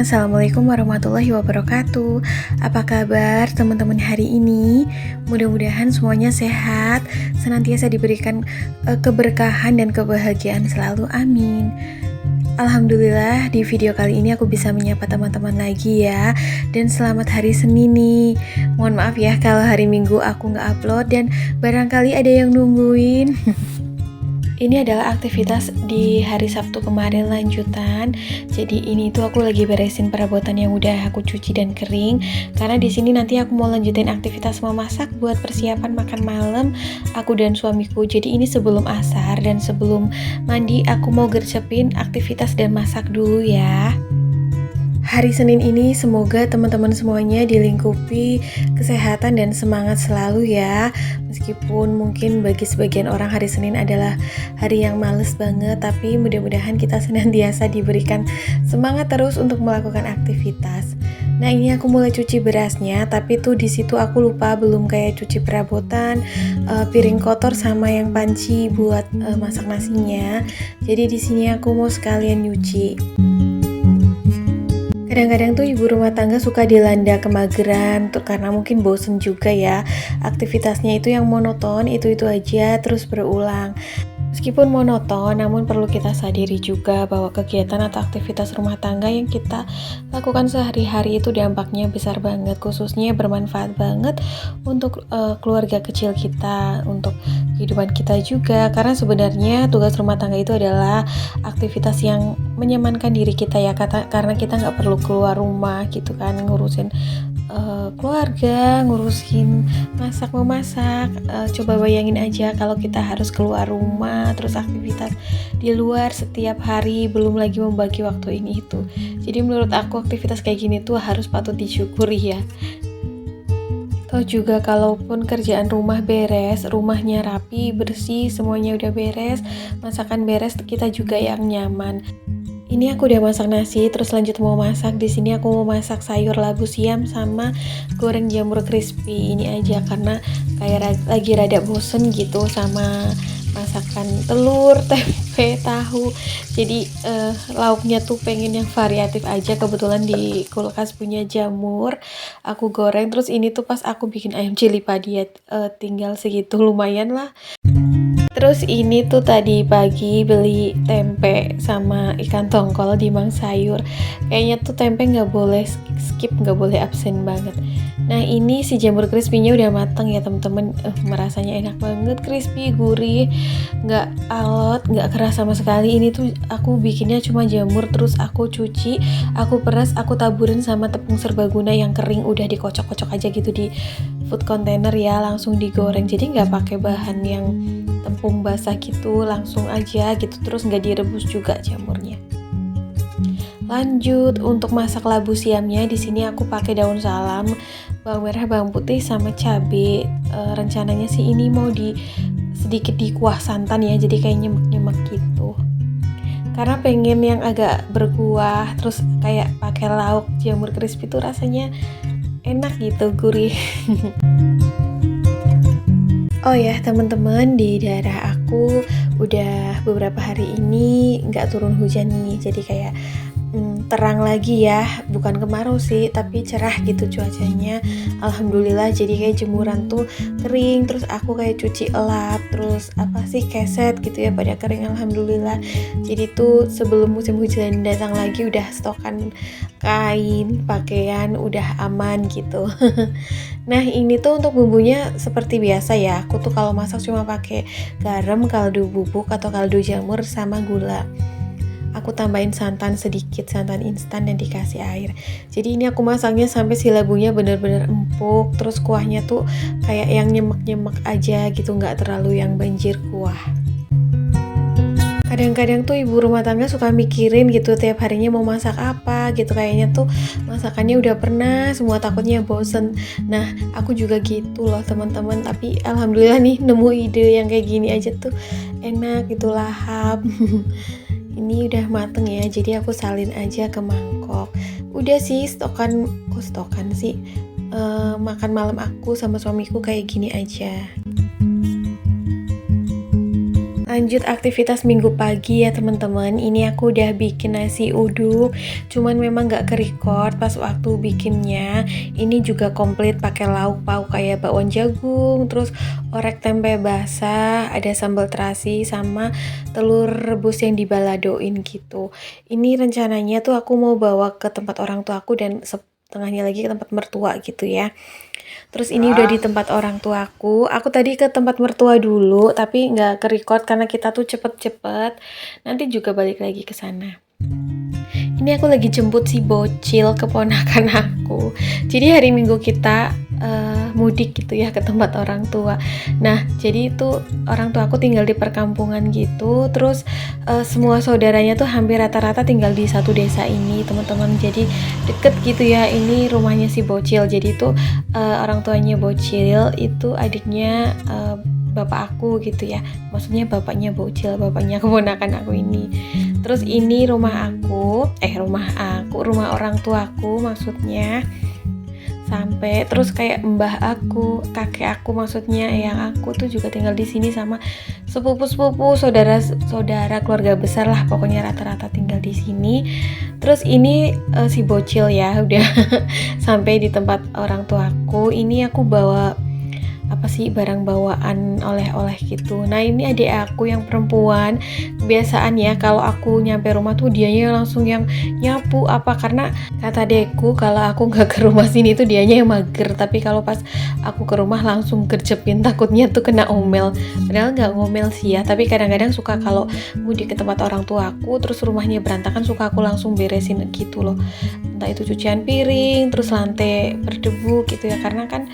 Assalamualaikum warahmatullahi wabarakatuh. Apa kabar teman-teman hari ini? Mudah-mudahan semuanya sehat, senantiasa diberikan keberkahan dan kebahagiaan selalu, amin. Alhamdulillah di video kali ini aku bisa menyapa teman-teman lagi ya. Dan selamat hari Senin nih. Mohon maaf ya kalau hari Minggu aku gak upload dan barangkali ada yang nungguin. Ini adalah aktivitas di hari Sabtu kemarin lanjutan. Jadi ini tuh aku lagi beresin perabotan yang udah aku cuci dan kering. Karena di sini nanti aku mau lanjutin aktivitas memasak buat persiapan makan malam aku dan suamiku. Jadi ini sebelum asar dan sebelum mandi aku mau gercepin aktivitas dan masak dulu ya. Hari Senin ini semoga teman-teman semuanya dilingkupi kesehatan dan semangat selalu ya. Meskipun mungkin bagi sebagian orang hari Senin adalah hari yang males banget, tapi mudah-mudahan kita senantiasa diberikan semangat terus untuk melakukan aktivitas. Nah ini aku mulai cuci berasnya, tapi tuh di situ aku lupa belum kayak cuci perabotan, piring kotor sama yang panci buat masak nasinya. Jadi di sini aku mau sekalian nyuci. Kadang-kadang tuh ibu rumah tangga suka dilanda kemageran tuh karena mungkin bosen juga ya. Aktivitasnya itu yang monoton, itu-itu aja terus berulang. Meskipun monoton, namun perlu kita sadari juga bahwa kegiatan atau aktivitas rumah tangga yang kita lakukan sehari-hari itu dampaknya besar banget, khususnya bermanfaat banget untuk keluarga kecil kita, untuk kehidupan kita juga. Karena sebenarnya tugas rumah tangga itu adalah aktivitas yang menyamankan diri kita ya, karena kita nggak perlu keluar rumah gitu kan, ngurusin keluarga, ngurusin masak-memasak. Coba bayangin aja kalau kita harus keluar rumah, terus aktivitas di luar setiap hari, belum lagi membagi waktu ini itu. Jadi menurut aku aktivitas kayak gini tuh harus patut disyukuri ya. Toh juga kalaupun kerjaan rumah beres, rumahnya rapi, bersih, semuanya udah beres, masakan beres, kita juga yang nyaman. Ini aku udah masak nasi, terus lanjut mau masak. Di sini aku mau masak sayur labu siam sama goreng jamur crispy. Ini aja karena kayak lagi rada bosen gitu sama masakan telur, tempe, tahu. Jadi lauknya tuh pengen yang variatif aja. Kebetulan di kulkas punya jamur, aku goreng. Terus ini tuh pas aku bikin ayam cili padi ya, tinggal segitu lumayan lah. Terus ini tuh tadi pagi beli tempe sama ikan tongkol di Mang Sayur. Kayaknya tuh tempe nggak boleh skip, nggak boleh absen banget. Nah ini si jamur crispy-nya udah mateng ya teman-teman. Merasanya enak banget, crispy, gurih, nggak alot, nggak keras sama sekali. Ini tuh aku bikinnya cuma jamur, terus aku cuci, aku peras, aku taburin sama tepung serbaguna yang kering, udah dikocok-kocok aja gitu di food container ya, langsung digoreng. Jadi nggak pakai bahan yang tepung basah gitu, langsung aja gitu, terus nggak direbus juga jamurnya. Lanjut untuk masak labu siamnya, di sini aku pakai daun salam, bawang merah, bawang putih sama cabai. Rencananya sih ini mau sedikit dikuah santan ya, jadi kayak nyemek-nyemek gitu. Karena pengen yang agak berkuah, terus kayak pakai lauk jamur crispy tuh rasanya enak gitu, gurih. Oh ya teman-teman, di daerah aku udah beberapa hari ini nggak turun hujan nih, jadi kayak terang lagi ya, bukan kemarau sih tapi cerah gitu cuacanya. Alhamdulillah, jadi kayak jemuran tuh kering, terus aku kayak cuci elap, terus keset gitu ya pada kering, alhamdulillah. Jadi tuh sebelum musim hujan datang lagi udah stokan kain, pakaian udah aman gitu. Nah ini tuh untuk bumbunya seperti biasa ya, aku tuh kalau masak cuma pakai garam, kaldu bubuk atau kaldu jamur sama gula. Aku tambahin santan sedikit, santan instan, dan dikasih air. Jadi ini aku masaknya sampai si labunya bener-bener empuk, terus kuahnya tuh kayak yang nyemek-nyemek aja gitu, nggak terlalu yang banjir kuah. Kadang-kadang tuh ibu rumah tangga suka mikirin gitu tiap harinya mau masak apa gitu, kayaknya tuh masakannya udah pernah semua, takutnya bosen. Nah aku juga gitu loh teman-teman, tapi alhamdulillah nih nemu ide yang kayak gini aja tuh enak gitu, lahap. Ini udah mateng ya, jadi aku salin aja ke mangkok. Udah sih stokan sih, makan malam aku sama suamiku kayak gini aja. Lanjut aktivitas minggu pagi ya teman-teman. Ini aku udah bikin nasi uduk. Cuman memang gak ke-record pas waktu bikinnya. Ini juga komplit pakai lauk pauk kayak bakwan jagung, terus orek tempe basah, ada sambal terasi sama telur rebus yang dibaladoin gitu. Ini rencananya tuh aku mau bawa ke tempat orang tua aku dan setengahnya lagi ke tempat mertua gitu ya. Terus ini udah di tempat orang tuaku. Aku tadi ke tempat mertua dulu, tapi nggak ke-record karena kita tuh cepet-cepet. Nanti juga balik lagi ke sana. Ini aku lagi jemput si bocil keponakan aku. Jadi hari Minggu kita mudik gitu ya ke tempat orang tua. Nah, jadi itu orang tua aku tinggal di perkampungan gitu. Terus semua saudaranya tuh hampir rata-rata tinggal di satu desa ini, teman-teman. Jadi deket gitu ya. Ini rumahnya si bocil. Jadi itu orang tuanya bocil itu adiknya bapak aku gitu ya. Maksudnya bapaknya bocil, bapaknya keponakan aku ini. Terus ini rumah orang tuaku maksudnya. Sampai terus kayak mbah aku, kakek aku maksudnya yang aku tuh juga tinggal di sini sama sepupu-sepupu, saudara keluarga besar lah, pokoknya rata-rata tinggal di sini. Terus ini si bocil ya udah sampai di tempat orang tuaku. Ini aku bawa barang bawaan oleh-oleh gitu. Nah ini adik aku yang perempuan, kebiasaan ya kalau aku nyampe rumah tuh dianya langsung yang nyapu karena kata adekku kalau aku nggak ke rumah sini tuh dianya yang mager, tapi kalau pas aku ke rumah langsung gercepin, takutnya tuh kena omel. Padahal nggak ngomel sih ya, tapi kadang-kadang suka kalau mudik ke tempat orang tua aku terus rumahnya berantakan, suka aku langsung beresin gitu loh, entah itu cucian piring, terus lantai berdebu gitu ya, karena kan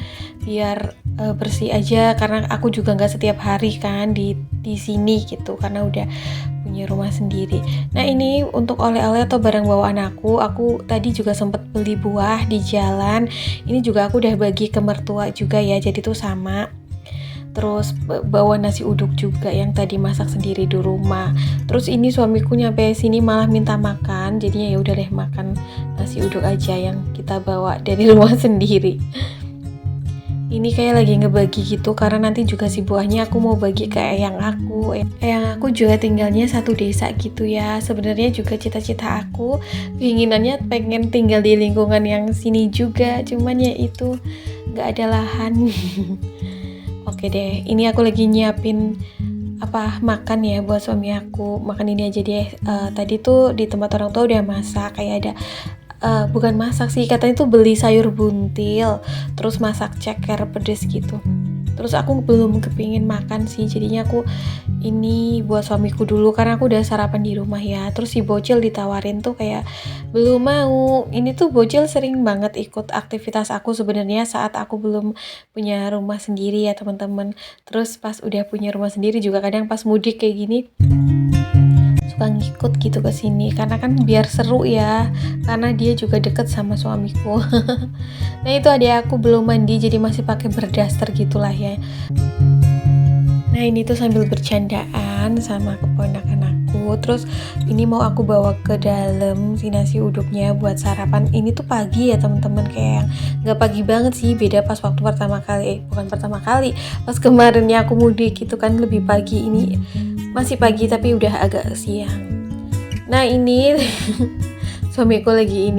biar bersih aja, karena aku juga nggak setiap hari kan di sini gitu, karena udah punya rumah sendiri. Nah ini untuk oleh-oleh atau barang bawaan aku tadi juga sempat beli buah di jalan. Ini juga aku udah bagi ke mertua juga ya, jadi tuh sama. Terus bawa nasi uduk juga yang tadi masak sendiri di rumah. Terus ini suamiku nyampe sini malah minta makan, jadinya ya udah deh makan nasi uduk aja yang kita bawa dari rumah sendiri. Ini kayak lagi ngebagi gitu, karena nanti juga si buahnya aku mau bagi ke eyang aku. Eyang aku juga tinggalnya satu desa gitu ya. Sebenarnya juga cita-cita aku, keinginannya pengen tinggal di lingkungan yang sini juga, cuman ya itu nggak ada lahan. Oke deh, ini aku lagi nyiapin makan ya buat suami aku. Makan ini aja deh. Tadi tuh di tempat orang tua udah masak, kayak ada bukan masak sih, katanya tuh beli sayur buntil, terus masak ceker pedes gitu. Terus aku belum kepingin makan sih, jadinya aku ini buat suamiku dulu karena aku udah sarapan di rumah ya. Terus si bocil ditawarin tuh kayak belum mau. Ini tuh bocil sering banget ikut aktivitas aku sebenarnya saat aku belum punya rumah sendiri ya teman-teman. Terus pas udah punya rumah sendiri juga kadang pas mudik kayak gini suka ngikut gitu ke sini, karena kan biar seru ya, karena dia juga deket sama suamiku. Nah itu adik aku belum mandi, jadi masih pakai berdaster gitulah ya. Nah ini tuh sambil bercandaan sama keponakan aku. Terus ini mau aku bawa ke dalam si nasi uduknya buat sarapan. Ini tuh pagi ya teman-teman, kayak yang nggak pagi banget sih, beda pas waktu bukan pertama kali, pas kemarinnya aku mudik gitu kan lebih pagi. Ini masih pagi tapi udah agak siang. Nah ini suamiku lagi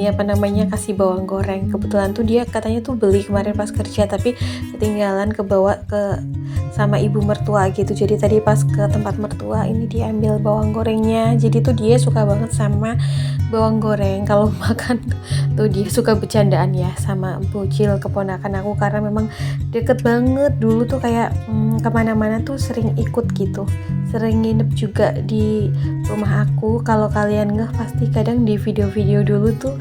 kasih bawang goreng. Kebetulan tuh dia katanya tuh beli kemarin pas kerja, tapi ketinggalan kebawa sama ibu mertua gitu. Jadi tadi pas ke tempat mertua ini diambil bawang gorengnya. Jadi tuh dia suka banget sama bawang goreng. Kalau makan tuh dia suka bercandaan ya sama bocil keponakan aku, karena memang deket banget. Dulu tuh kayak kemana-mana tuh sering ikut gitu, sering nginep juga di rumah aku. Kalau kalian nggak pasti kadang di video-video dulu tuh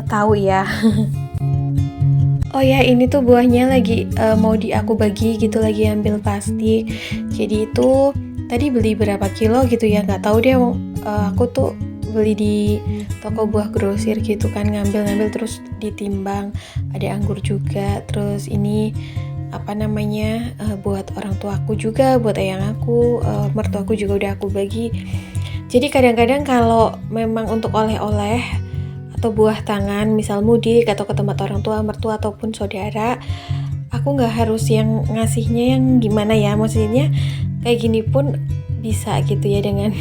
tahu ya. Oh ya, ini tuh buahnya lagi mau aku bagi gitu, lagi ambil plastik. Jadi itu tadi beli berapa kilo gitu ya, nggak tahu deh. Aku tuh beli di toko buah grosir gitu kan, ngambil terus ditimbang. Ada anggur juga. Terus ini buat orang tuaku juga, buat eyang aku, mertuaku juga udah aku bagi. Jadi kadang-kadang kalau memang untuk oleh-oleh atau buah tangan, misal mudik atau ke tempat orang tua, mertua ataupun saudara, aku nggak harus yang ngasihnya yang gimana ya, maksudnya kayak gini pun bisa gitu ya dengan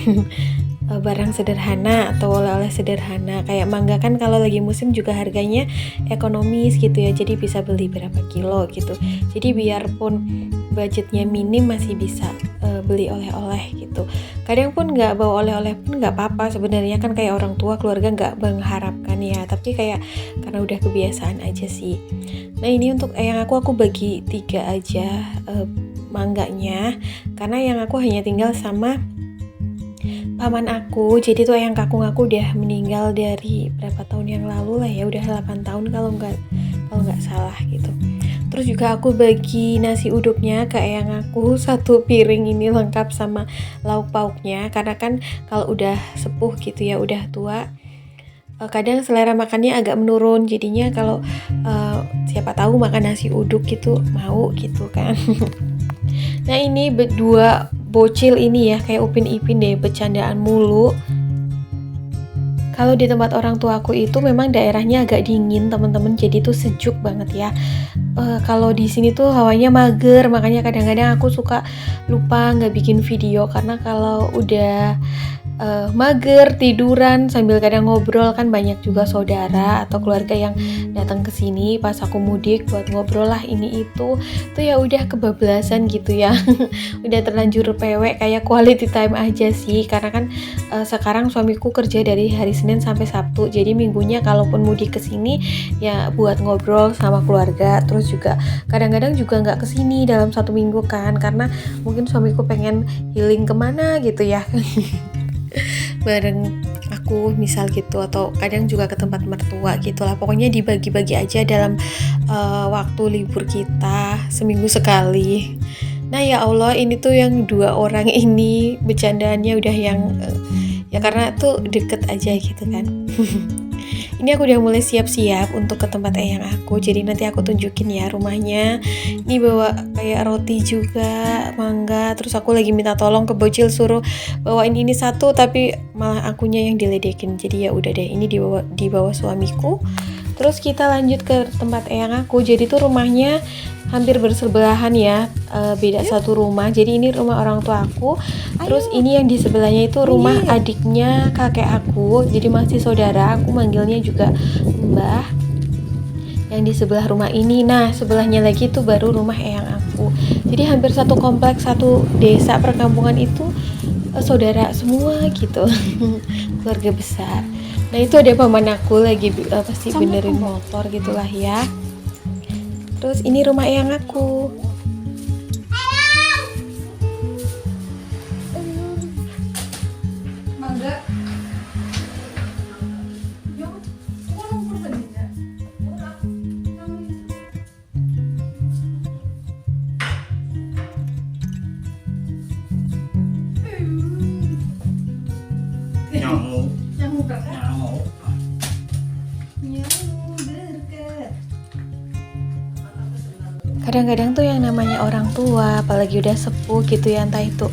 barang sederhana atau oleh-oleh sederhana. Kayak mangga kan kalau lagi musim juga harganya ekonomis gitu ya, jadi bisa beli berapa kilo gitu. Jadi biarpun budgetnya minim masih bisa beli oleh-oleh gitu. Kadang pun nggak bawa oleh-oleh pun nggak apa-apa sebenarnya, kan kayak orang tua keluarga nggak mengharapkan ya, tapi kayak karena udah kebiasaan aja sih. Nah ini untuk yang aku bagi 3 aja mangganya, karena yang aku hanya tinggal sama paman aku. Jadi tuh yang kakung aku udah meninggal dari berapa tahun yang lalu lah ya, udah 8 tahun kalau nggak salah gitu. Terus juga aku bagi nasi uduknya ke eyang aku, 1 piring ini lengkap sama lauk pauknya, karena kan kalau udah sepuh gitu ya, udah tua, kadang selera makannya agak menurun, jadinya kalau siapa tahu makan nasi uduk gitu mau gitu kan. Nah ini berdua bocil ini ya, kayak Upin Ipin deh, bercandaan mulu. Kalau di tempat orang tua aku itu memang daerahnya agak dingin teman-teman, jadi tuh sejuk banget ya. Kalau di sini tuh hawanya mager, makanya kadang-kadang aku suka lupa nggak bikin video, karena kalau udah mager tiduran sambil kadang ngobrol, kan banyak juga saudara atau keluarga yang datang ke sini pas aku mudik buat ngobrol lah ini itu tuh ya udah kebablasan gitu ya. Udah terlanjur pewek, kayak quality time aja sih, karena kan sekarang suamiku kerja dari hari Senin sampai Sabtu, jadi minggunya kalaupun mudik ke sini ya buat ngobrol sama keluarga. Terus juga kadang-kadang juga nggak kesini dalam 1 minggu kan, karena mungkin suamiku pengen healing kemana gitu ya. Bareng aku misal gitu, atau kadang juga ke tempat mertua gitulah, pokoknya dibagi-bagi aja dalam waktu libur kita seminggu sekali. Nah ya Allah, ini tuh yang 2 orang ini bercandaannya udah yang ya karena tuh deket aja gitu kan. Ini aku udah mulai siap-siap untuk ke tempat eyang aku, jadi nanti aku tunjukin ya rumahnya. Ini bawa kayak roti juga, mangga, terus aku lagi minta tolong ke bocil suruh bawain ini 1, tapi malah akunya yang diledekin. Jadi ya udah deh, ini dibawa suamiku. Terus kita lanjut ke tempat eyang aku. Jadi tuh rumahnya hampir bersebelahan ya, beda 1 rumah. Jadi ini rumah orang tua aku. Terus ini yang di sebelahnya itu rumah adiknya kakek aku. Jadi masih saudara, aku manggilnya juga Mbah. Yang di sebelah rumah ini. Nah, sebelahnya lagi itu baru rumah eyang aku. Jadi hampir 1 kompleks, 1 desa perkampungan itu saudara semua gitu. Keluarga besar. Nah, itu ada paman aku lagi pasti benerin motor gitulah ya. Terus ini rumah eyang aku. Kadang-kadang tuh yang namanya orang tua, apalagi udah sepuh gitu ya, entah itu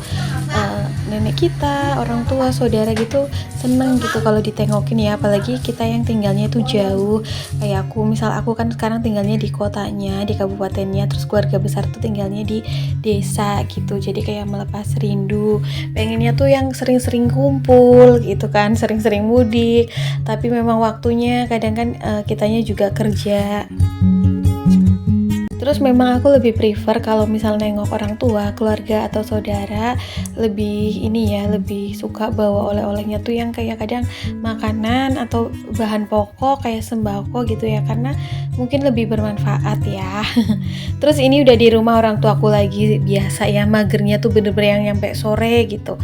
nenek kita, orang tua, saudara gitu, seneng gitu kalau ditengokin ya. Apalagi kita yang tinggalnya tuh jauh, kayak aku, misal aku kan sekarang tinggalnya di kotanya, di kabupatennya, terus keluarga besar tuh tinggalnya di desa gitu. Jadi kayak melepas rindu, pengennya tuh yang sering-sering kumpul gitu kan, sering-sering mudik. Tapi memang waktunya kadang kan kitanya juga kerja. Terus memang aku lebih prefer kalau misal nengok orang tua, keluarga atau saudara, lebih ini ya, lebih suka bawa oleh-olehnya tuh yang kayak kadang makanan atau bahan pokok kayak sembako gitu ya, karena mungkin lebih bermanfaat ya. Terus ini udah di rumah orang tuaku lagi, biasa ya magernya tuh bener-bener yang nyampe sore gitu.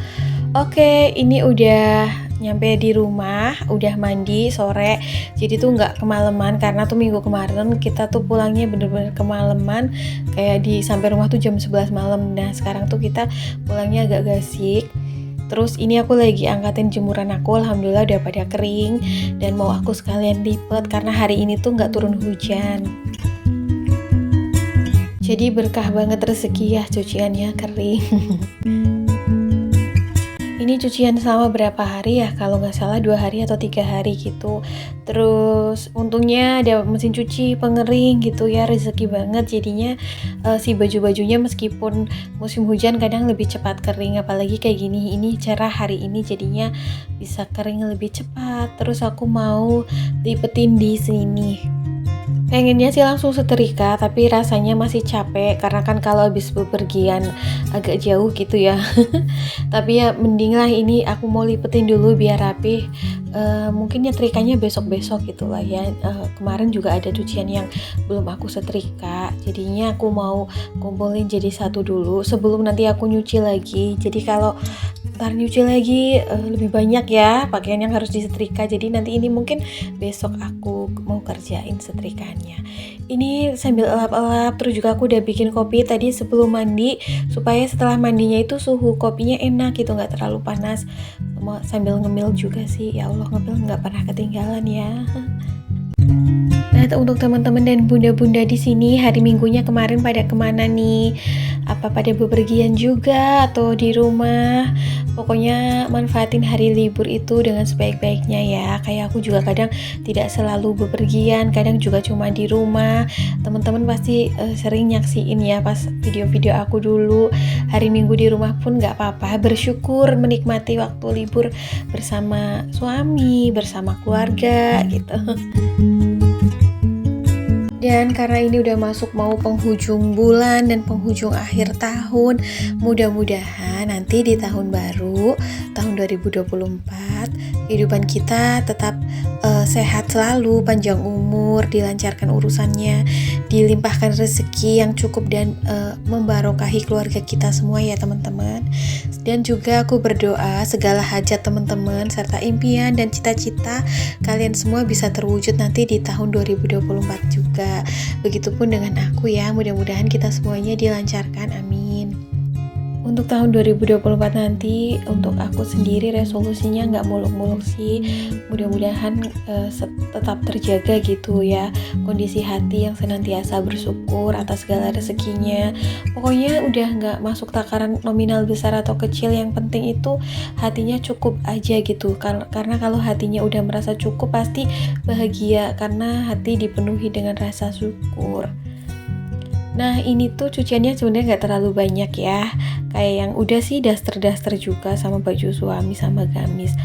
Oke, ini udah nyampe di rumah, udah mandi sore, jadi tuh nggak kemalaman, karena tuh minggu kemarin kita tuh pulangnya bener-bener kemalaman, kayak sampai rumah tuh jam 11 malam. Nah sekarang tuh kita pulangnya agak gasik. Terus ini aku lagi angkatin jemuran aku, alhamdulillah udah pada kering, dan mau aku sekalian lipet karena hari ini tuh nggak turun hujan. Jadi berkah banget rezeki ya, cuciannya kering. Ini cucian selama berapa hari ya, kalau nggak salah 2 hari atau 3 hari gitu. Terus untungnya ada mesin cuci pengering gitu ya, rezeki banget jadinya, si baju-bajunya meskipun musim hujan kadang lebih cepat kering, apalagi kayak gini, ini cerah hari ini jadinya bisa kering lebih cepat. Terus aku mau lipetin di sini. Pengennya sih langsung setrika, tapi rasanya masih capek karena kan kalau habis bepergian agak jauh gitu ya. Tapi ya mending lah ini aku mau lipetin dulu biar rapih. Mungkin nyetrikanya besok-besok gitu lah ya. Kemarin juga ada cucian yang belum aku setrika, jadinya aku mau kumpulin jadi satu dulu sebelum nanti aku nyuci lagi. Jadi kalau ntar nyuci lagi lebih banyak ya pakaian yang harus disetrika, jadi nanti ini mungkin besok aku mau kerjain setrikannya. Ini sambil elap-elap, terus juga aku udah bikin kopi tadi sebelum mandi supaya setelah mandinya itu suhu kopinya enak gitu, nggak terlalu panas. Sambil ngemil juga sih, ya Allah ngemil nggak pernah ketinggalan ya. Nah, untuk teman-teman dan bunda-bunda di sini hari Minggunya kemarin pada kemana nih? Apa pada bepergian juga atau di rumah? Pokoknya manfaatin hari libur itu dengan sebaik-baiknya ya. Kayak aku juga kadang tidak selalu bepergian, kadang juga cuma di rumah. Teman-teman pasti sering nyaksiin ya pas video-video aku dulu. Hari Minggu di rumah pun nggak apa-apa, bersyukur menikmati waktu libur bersama suami, bersama keluarga gitu. Dan karena ini udah masuk mau penghujung bulan dan penghujung akhir tahun, mudah-mudahan nanti di tahun baru, tahun 2024, kehidupan kita tetap sehat selalu, panjang umur, dilancarkan urusannya, dilimpahkan rezeki yang cukup dan membarokahi keluarga kita semua ya teman-teman. Dan juga aku berdoa segala hajat teman-teman serta impian dan cita-cita kalian semua bisa terwujud nanti di tahun 2024 juga. Begitupun dengan aku ya, mudah-mudahan kita semuanya dilancarkan, amin. Untuk tahun 2024 nanti, untuk aku sendiri resolusinya nggak muluk-muluk sih. Mudah-mudahan tetap terjaga gitu ya, kondisi hati yang senantiasa bersyukur atas segala rezekinya. Pokoknya udah nggak masuk takaran nominal besar atau kecil, yang penting itu hatinya cukup aja gitu. Karena kalau hatinya udah merasa cukup pasti bahagia, karena hati dipenuhi dengan rasa syukur. Nah ini tuh cuciannya sebenarnya nggak terlalu banyak ya, kayak yang udah sih daster-daster juga sama baju suami sama gamis.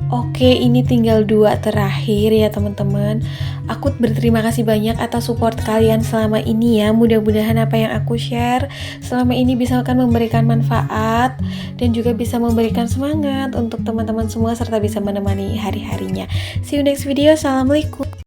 Oke, ini tinggal 2 terakhir ya teman-teman. Aku berterima kasih banyak atas support kalian selama ini ya. Mudah-mudahan apa yang aku share selama ini bisa akan memberikan manfaat dan juga bisa memberikan semangat untuk teman-teman semua serta bisa menemani hari-harinya. See you next video. Assalamualaikum.